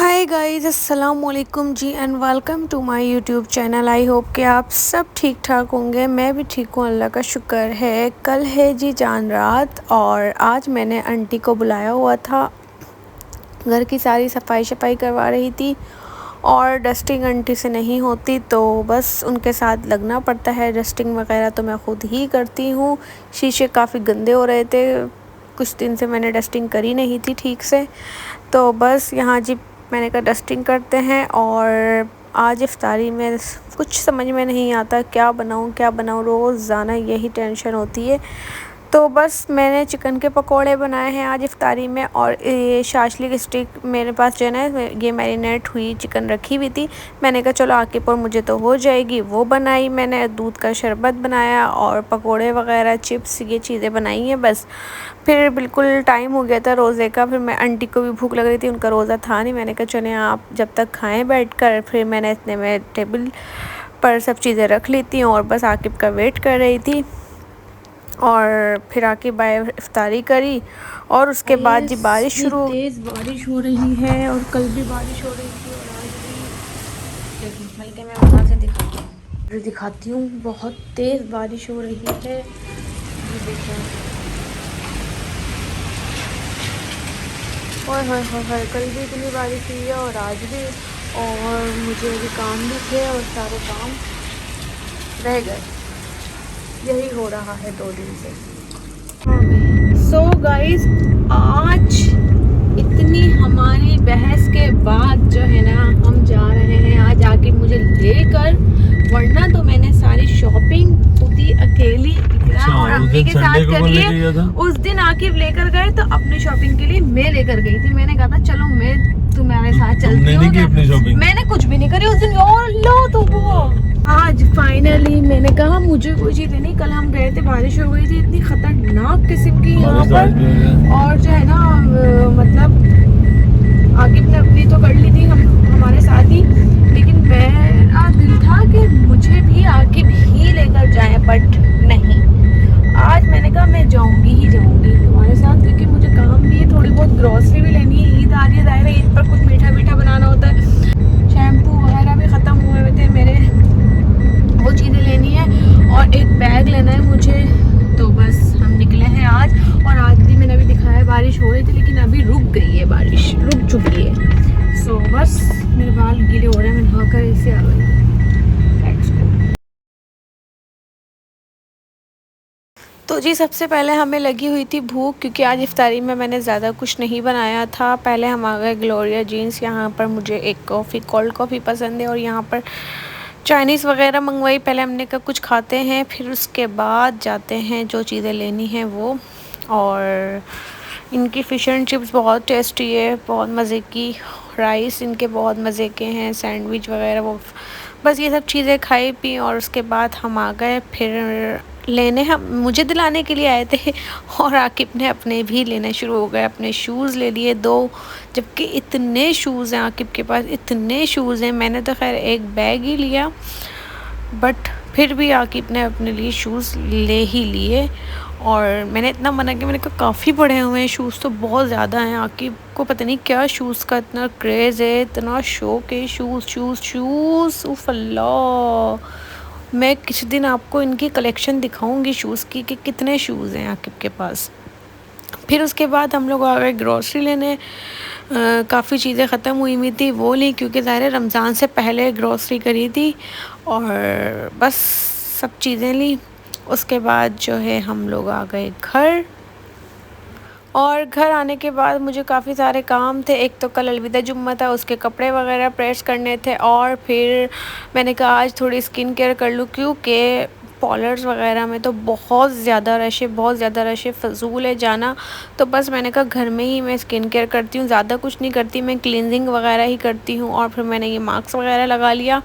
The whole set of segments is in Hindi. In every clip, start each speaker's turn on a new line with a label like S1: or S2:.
S1: हाय गाइस, अस्सलाम वालेकुम जी and welcome to my YouTube channel. I hope कि आप सब ठीक ठाक होंगे। मैं भी ठीक हूँ, अल्लाह का शुक्र है। कल है जी चांद रात और आज मैंने आंटी को बुलाया हुआ था। घर की सारी सफाई शफाई करवा रही थी और डस्टिंग आंटी से नहीं होती तो बस उनके साथ लगना पड़ता है। डस्टिंग वगैरह तो मैं ख़ुद ही करती हूँ। शीशे काफ़ी गंदे हो रहे थे, कुछ दिन से मैंने डस्टिंग करी नहीं थी ठीक से, तो बस यहाँ जी मैंने कहा डस्टिंग करते हैं। और आज इफ्तारी में कुछ समझ में नहीं आता क्या बनाऊँ, रोज़ाना यही टेंशन होती है। तो बस मैंने चिकन के पकोड़े बनाए हैं आज इफ्तारी में। और ये शाशलिक स्टिक मेरे पास जो है ना, ये मैरिनेट हुई चिकन रखी हुई थी। मैंने कहा चलो आके पर मुझे तो हो जाएगी, वो बनाई मैंने। दूध का शरबत बनाया और पकोड़े वगैरह, चिप्स, ये चीज़ें बनाई हैं बस। फिर बिल्कुल टाइम हो गया था रोज़े का। फिर मैं आंटी को भी भूख लग रही थी, उनका रोज़ा था नहीं। मैंने कहा चलें आप जब तक खाएं बैठकर। फिर मैंने इतने में टेबल पर सब चीज़ें रख ली थी और बस आकिब का वेट कर रही थी। और फिर आके इफ्तारी करी और उसके बाद जी बारिश शुरू, तेज़ बारिश हो रही है। और कल भी बारिश हो रही थी और आज भी। देखिए बल्कि मैं वहाँ से दिखाती हूँ, बहुत तेज़ बारिश हो रही है। ये देखिए, और कल भी इतनी बारिश हुई है और आज भी। और मुझे अभी काम भी थे और सारे काम रह गए। यही हो रहा है 2 दिन से। सो गाइस, आज इतनी हमारी बहस के बाद जो है ना, हम जा रहे हैं आज आके मुझे लेकर। वरना तो मैंने सारी शॉपिंग खुद ही अकेली और अम्मी के साथ करी है। उस दिन आकिब लेकर गए तो अपनी शॉपिंग के लिए मैं लेकर गई थी। मैंने कहा था चलो मैं तुम्हारे साथ चलती हूँ। मैंने कुछ भी नहीं करी उस दिन। और लो तो वो आज फाइनली मैंने कहा मुझे कोई चीज़ नहीं। कल हम गए थे, बारिश हो गई थी इतनी खतरनाक किस्म की यहाँ पर। और जो है ना, मतलब आकिब ने अपनी तो कर ली थी हमारे साथ ही, लेकिन मेरा दिल था कि मुझे भी आकिब ही लेकर जाए, बट नहीं। आज मैंने कहा मैं जाऊंगी तुम्हारे साथ, क्योंकि मुझे काम भी है, थोड़ी बहुत ग्रॉसरी भी लेनी है। ईद आ रही है, ज़ाहिर है ईद पर कुछ मीठा मीठा बनाना होता है। शैम्पू वगैरह भी ख़त्म हुए थे मेरे, वो चीज़ें लेनी है। और एक बैग लेना है मुझे। तो बस हम निकले हैं आज। और आज भी मैंने अभी दिखाया बारिश हो रही थी, लेकिन अभी रुक गई है, बारिश रुक चुकी है। सो बस मेरे बाल गीले हो रहे हैं, मैं नहाकर ऐसे आ गई। तो जी सबसे पहले हमें लगी हुई थी भूख, क्योंकि आज इफ्तारी में मैंने ज़्यादा कुछ नहीं बनाया था। पहले हम आ गए ग्लोरिया जीन्स। यहाँ पर मुझे एक कॉफ़ी, कोल्ड कॉफ़ी पसंद है और यहाँ पर चाइनीज़ वगैरह मंगवाई। पहले हमने कहा कुछ खाते हैं, फिर उसके बाद जाते हैं जो चीज़ें लेनी हैं वो। और इनकी फ़िश एंड चिप्स बहुत टेस्टी है, बहुत मज़े की। राइस इनके बहुत मज़े के हैं, सैंडविच वगैरह वो। बस ये सब चीज़ें खाई पी और उसके बाद हम आ गए फिर लेने। हम मुझे दिलाने के लिए आए थे और आकिब ने अपने भी लेने शुरू हो गए। अपने शूज़ ले लिए 2, जबकि इतने शूज़ हैं आकिब के पास, इतने शूज़ हैं। मैंने तो खैर एक बैग ही लिया, बट फिर भी आकिब ने अपने लिए शूज़ ले ही लिए। और मैंने इतना मना किया, मैंने कहा काफ़ी बड़े हुए हैं शूज़ तो बहुत ज़्यादा हैं। आकिब को पता नहीं क्या शूज़ का इतना क्रेज़ है, इतना शौक है। शूज़ उफ़ अल्लाह। मैं किसी दिन आपको इनकी कलेक्शन दिखाऊंगी शूज़ की कि कितने शूज़ हैं आकिब के पास। फिर उसके बाद हम लोग आ गए ग्रॉसरी लेने। काफ़ी चीज़ें ख़त्म हुई हुई थी, वो ली, क्योंकि ज़ाहिर है रमज़ान से पहले ग्रॉसरी करी थी। और बस सब चीज़ें ली। उसके बाद जो है हम लोग आ गए घर। और घर आने के बाद मुझे काफ़ी सारे काम थे। एक तो कल अलविदा जुम्मा था, उसके कपड़े वगैरह प्रेस करने थे। और फिर मैंने कहा आज थोड़ी स्किन केयर कर लूँ, क्योंकि पार्लर्स वगैरह में तो बहुत ज़्यादा रश है, फ़जूल है जाना। तो बस मैंने कहा घर में ही मैं स्किन केयर करती हूँ, ज़्यादा कुछ नहीं करती, मैं क्लींजिंग वगैरह ही करती हूँ। और फिर मैंने ये मास्क वगैरह लगा लिया,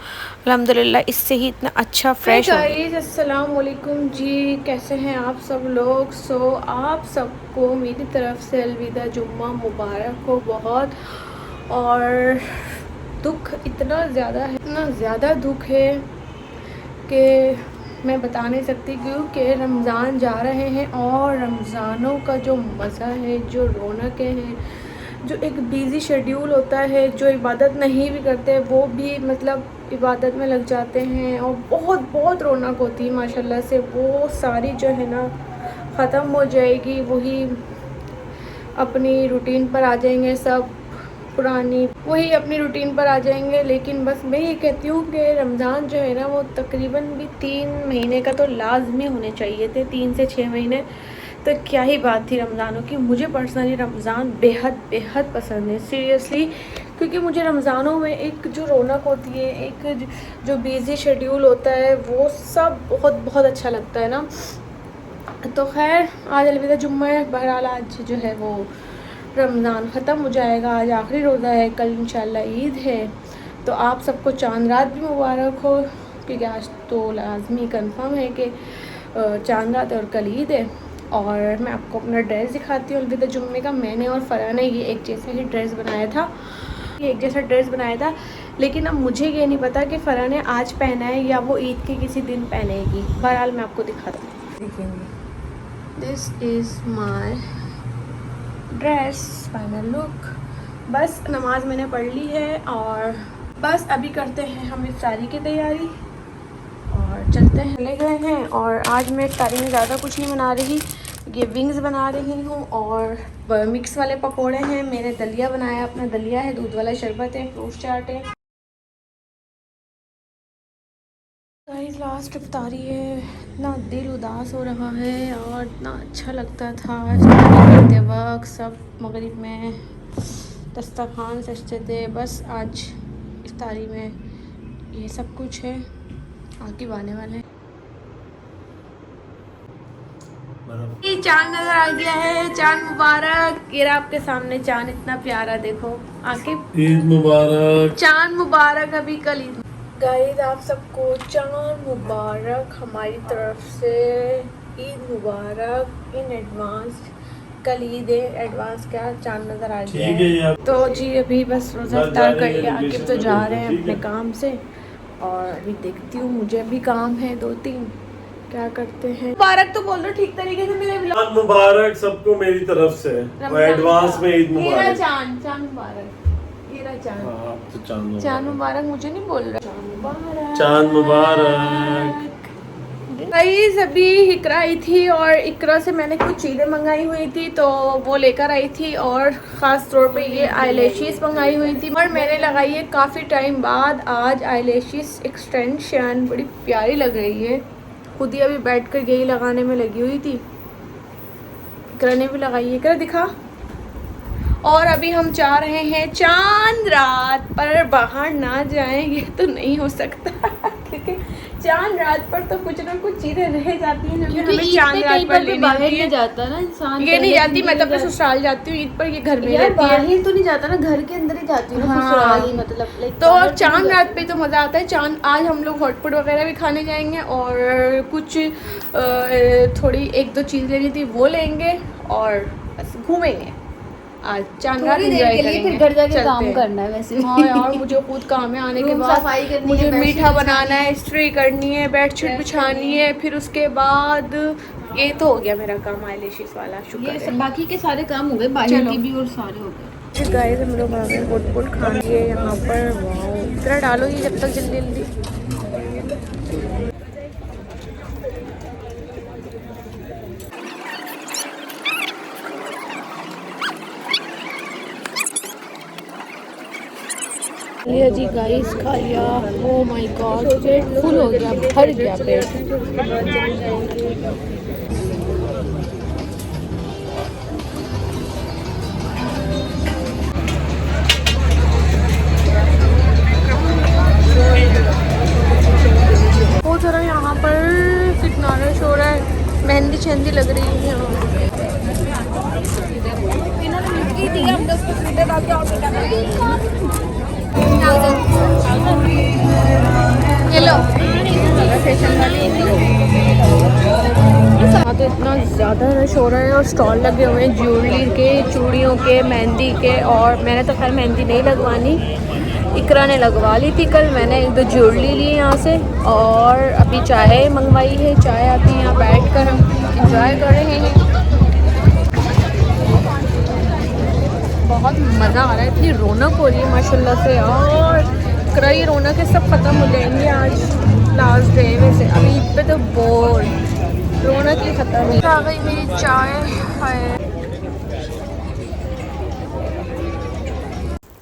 S1: अल्हम्दुलिल्लाह इससे ही इतना अच्छा फ्रेश हो गया। अस्सलाम वालेकुम जी, कैसे हैं आप सब लोग। सो आप सबको मेरी तरफ से अलविदा जुम्मा मुबारक हो बहुत। और दुख इतना ज़्यादा दुख है कि मैं बता नहीं सकती, क्योंकि रमज़ान जा रहे हैं और रमज़ानों का जो मज़ा है, जो रौनकें हैं, जो एक बिज़ी शेड्यूल होता है, जो इबादत नहीं भी करते वो भी मतलब इबादत में लग जाते हैं और बहुत बहुत रौनक होती है माशाल्लाह से। वो सारी जो है ना ख़त्म हो जाएगी, वही अपनी रूटीन पर आ जाएंगे सब, पुरानी वही अपनी रूटीन पर आ जाएंगे। लेकिन बस मैं ये कहती हूँ कि रमज़ान जो है ना वो तकरीबन भी 3 महीने का तो लाजमी होने चाहिए थे, 3 से 6 महीने। तो क्या ही बात थी रमज़ानों की। मुझे पर्सनली रमज़ान बेहद बेहद पसंद है सीरियसली, क्योंकि मुझे रमज़ानों में एक जो रौनक होती है, एक जो बिज़ी शेड्यूल होता है, वो सब बहुत बहुत अच्छा लगता है ना। तो खैर आज अलविदा जुम्मा है, बहरहाल आज जो है वो रमज़ान ख़त्म हो जाएगा, आज आखिरी रोज़ा है, कल इंशाल्लाह ईद है। तो आप सबको चांद रात भी मुबारक हो, क्योंकि आज तो लाजमी कंफर्म है कि चांद रात और कल ईद है। और मैं आपको अपना ड्रेस दिखाती हूँ अलविदा जुम्मे का। मैंने और फ़रा ने ये एक जैसा ही ड्रेस बनाया था, ये एक जैसा ड्रेस बनाया था, लेकिन अब मुझे ये नहीं पता कि फ़रा ने आज पहना है या वो ईद के किसी दिन पहनेगी। बहरहाल मैं आपको दिखाती हूँ, देखेंगे। This is my dress final look. बस नमाज मैंने पढ़ ली है और बस अभी करते हैं हम इफ्तारी की तैयारी और चलते हैं। ले गए हैं और आज मैं इफ्तारी में ज़्यादा कुछ नहीं बना रही, ये विंग्स बना रही हूँ और मिक्स वाले पकोड़े हैं। मैंने दलिया बनाया, अपना दलिया है, दूध वाला शरबत है, फ्रूट चाट है। गाइस लास्ट इफ्तारी है, इतना दिल उदास हो रहा है और इतना अच्छा लगता था इफ्तारी करते वक्त, सब मगरिब में दस्तरखान सजते थे। बस आज इफ्तारी में ये सब कुछ है, आगे आने वाले हैं। चांद नजर आ गया है, चांद मुबारक। ये रहा आपके सामने चांद, इतना प्यारा, देखो आकिब,
S2: ईद मुबारक।
S1: चांद मुबारक। अभी कल ईद। गाइस आप सबको चांद मुबारक हमारी तरफ से, ईद मुबारक इन एडवांस। कल ईद है, एडवांस क्या चांद नज़र आ गया है। तो जी अभी बस रोज़ा इफ्तार कर लिया, आकिब तो जा रहे हैं अपने काम से और अभी देखती हूँ, मुझे अभी काम है 2-3, क्या करते हैं। मुबारक तो बोल दो ठीक तरीके से मेरे ब्लॉग।
S2: मुबारक सबको मेरी तरफ से, एडवांस में ईद मुबारक।
S1: चांद चांद मुबारक,
S2: तो
S1: चांद मुबारक मुझे नहीं बोल रहा।
S2: चांद मुबारक।
S1: गाइस अभी इकरा आई थी और इकरा से मैंने कुछ चीज़ें मंगाई हुई थी, तो वो लेकर आई थी और ख़ास तौर पे ये आईलैशेस मंगाई हुई थी और मैंने लगाई है काफ़ी टाइम बाद आज आईलैशेस एक्सटेंशन। बड़ी प्यारी लग रही है, खुद ही अभी बैठ कर यही लगाने में लगी हुई थी। इकरा ने भी लगाई है, इकरा दिखा। और अभी हम जा रहे हैं चांद रात पर, बाहर ना जाएं ये तो नहीं हो सकता क्योंकि चांद रात पर तो कुछ ना कुछ चीजें रह जाती हैं जो हमें चांद रात पर लेनी होती है।
S3: जाता ना इंसान,
S1: ये नहीं जाती, मैं तो अपने ससुराल जाती हूँ ईद पर, ये घर में रहती है।
S3: बाहर तो नहीं जाता ना, घर के अंदर ही जाती हूँ ना, ससुराल ही मतलब।
S1: तो चांद रात पे तो मज़ा आता है। चांद आज हम लोग हॉटपॉट वगैरह भी खाने जाएंगे और कुछ थोड़ी 1-2 चीज़ लेनी थी वो लेंगे और बस घूमेंगे आज चांद रात एंजॉय करेंगे।
S3: फिर घर जाके काम करना है वैसे।
S1: हाँ यार मुझे खुद काम है, आने के बाद मुझे मीठा बनाना है, स्ट्री करनी है, बेडशीट बिछानी है, फिर उसके बाद ये तो हो गया मेरा काम आईलैशेस वाला। शुक्र है
S3: बाकी के सारे काम हो गए, बाहर की भी और सारे हो गए।
S1: गाइस हम लोग आ गए बोट खा लिए यहाँ पर। वाओ इतना डालो ये जब तक जल्दी जल्दी। लिया जी गाइस, खा लिया। Oh my God pet full हो गया, भर गया पेट। बहुत सारा यहाँ पर कितना रश हो रहा है, मेहंदी छहंदी लग रही है यहाँ। हेलो तो इतना ज़्यादा रश हो रहा है और स्टॉल लगे हुए हैं ज्वेलरी के, चूड़ियों के, मेहंदी के। और मैंने तो खैर मेहंदी नहीं लगवानी, इकरा ने लगवा ली थी कल। मैंने 1-2 ज्वेलरी ली यहाँ से और अभी चाय मंगवाई है, चाय आती है यहाँ बैठ कर हम इंजॉय कर रहे हैं। बहुत मज़ा आ रहा है, इतनी रौनक हो रही है माशाल्लाह से। और कई रौनक है, सब ख़त्म हो जाएंगे आज लास्ट डे। वैसे अभी ईद पे तो बहुत रौनक ही ख़त्म है। आ गई मेरी चाय है।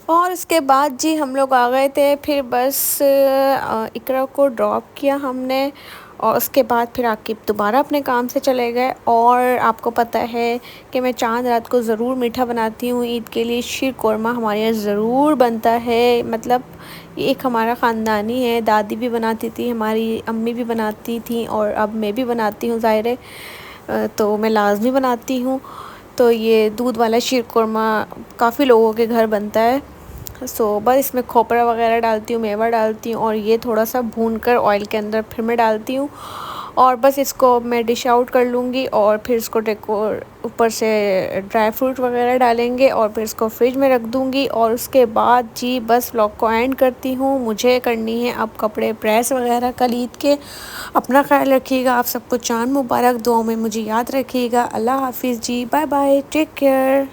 S1: और उसके बाद जी हम लोग आ गए थे, फिर बस इकरा को ड्रॉप किया हमने और उसके बाद फिर आकिब दोबारा अपने काम से चले गए। और आपको पता है कि मैं चांद रात को ज़रूर मीठा बनाती हूँ ईद के लिए। शीर कोरमा हमारे यहाँ ज़रूर बनता है, मतलब ये एक हमारा ख़ानदानी है। दादी भी बनाती थी, हमारी अम्मी भी बनाती थी और अब मैं भी बनाती हूँ, ज़ाहिर है तो मैं लाजमी बनाती हूँ। तो ये दूध वाला शीर कोरमा काफ़ी लोगों के घर बनता है। सो बस इसमें खोपरा वगैरह डालती हूँ, मेवा डालती हूँ और ये थोड़ा सा भून कर ऑयल के अंदर फिर मैं डालती हूँ। और बस इसको मैं डिश आउट कर लूँगी और फिर इसको डेकोर ऊपर से ड्राई फ्रूट वगैरह डालेंगे और फिर इसको फ्रिज में रख दूँगी। और उसके बाद जी बस व्लॉग को एंड करती हूँ। मुझे करनी है अब कपड़े प्रेस वगैरह कल ईद के। अपना ख्याल रखिएगा, आप सबको चांद मुबारक, दुआओं में मुझे याद रखिएगा। अल्लाह हाफिज़ जी, बाय बाय, टेक केयर।